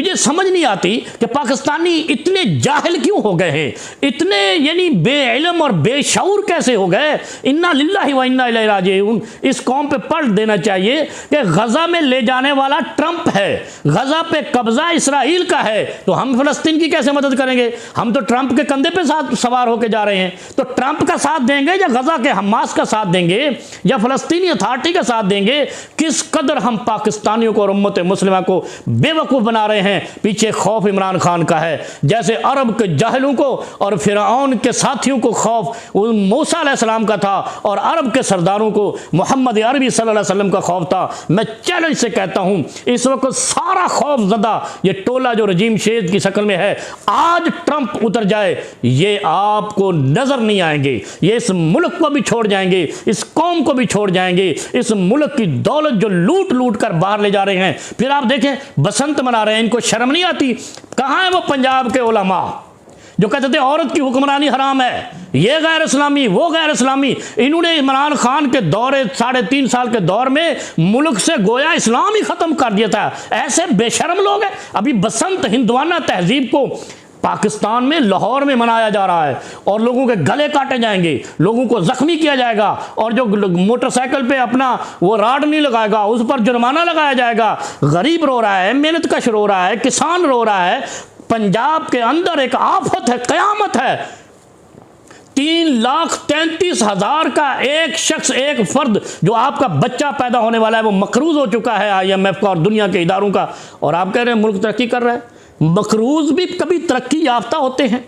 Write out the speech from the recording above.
मुझे समझ नहीं आती कि पाकिस्तानी इतने जाहिल क्यों हो गए हैं, इतने यानी बेइल्म और बेशऊर कैसे हो गए। इन्ना लिल्लाहि व इन्ना इलैहि राजिऊन। इस कौम पे पढ़ देना चाहिए कि गजा में ले जाने वाला ट्रंप है, गजा पे कब्जा इसराइल का है, तो हम फिलिस्तीन की कैसे मदद करेंगे। हम तो ट्रंप के कंधे पे साथ सवार होकर जा रहे हैं, तो ट्रंप का साथ देंगे या गजा के हमास का साथ देंगे या फिलिस्तीनी अथॉरिटी का साथ देंगे। किस कदर हम पाकिस्तानियों को और उम्मत मुस्लिमा को बेवकूफ बना रहे हैं। पीछे खौफ इमरान खान का है, जैसे अरब के जाहिलों को और फिरऔन के साथियों को खौफ मूसा अलैहिस्सलाम का था और अरब के सरदारों को मोहम्मद अरबी सल्लल्लाहु अलैहि वसल्लम का खौफ था। मैं चैलेंज से कहता हूं इस वक्त सारा खौफ ज़दा ये टोला जो रजीम शेद की शक्ल में है, आज ट्रंप उतर जाए ये आपको नजर नहीं आएंगे, ये इस मुल्क को भी छोड़ जाएंगे, इस कौम को भी छोड़ जाएंगे, इस मुल्क की दौलत जो लूट लूट कर बाहर ले जा रहे हैं। फिर आप देखें बसंत मना रहे हैं, इनको शर्म नहीं आती। कहां है वो पंजाब के उलमा जो कहते थे औरत की हुक्मरानी हराम है, ये गैर इस्लामी वो गैर इस्लामी। इन्होंने इमरान खान के दौरे 3.5 साल के दौर में मुल्क से गोया इस्लाम ही खत्म कर दिया था। ऐसे बेशर्म लोग हैं। अभी बसंत हिंदुआना तहजीब को पाकिस्तान में लाहौर में मनाया जा रहा है और लोगों के गले काटे जाएंगे, लोगों को जख्मी किया जाएगा और जो मोटरसाइकिल पे अपना वो राड नहीं लगाएगा उस पर जुर्माना लगाया जाएगा। गरीब रो रहा है, मेहनतकश रो रहा है, किसान रो रहा है। पंजाब के अंदर एक आफत है, कयामत है। 3,33,000 का एक शख्स, एक फर्द जो आपका बच्चा पैदा होने वाला है वो मकरूज हो चुका है IMF का और दुनिया के इदारों का, और आप कह रहे हैं मुल्क तरक्की कर रहा है। मकरूज भी कभी तरक्की याफ्ता होते हैं।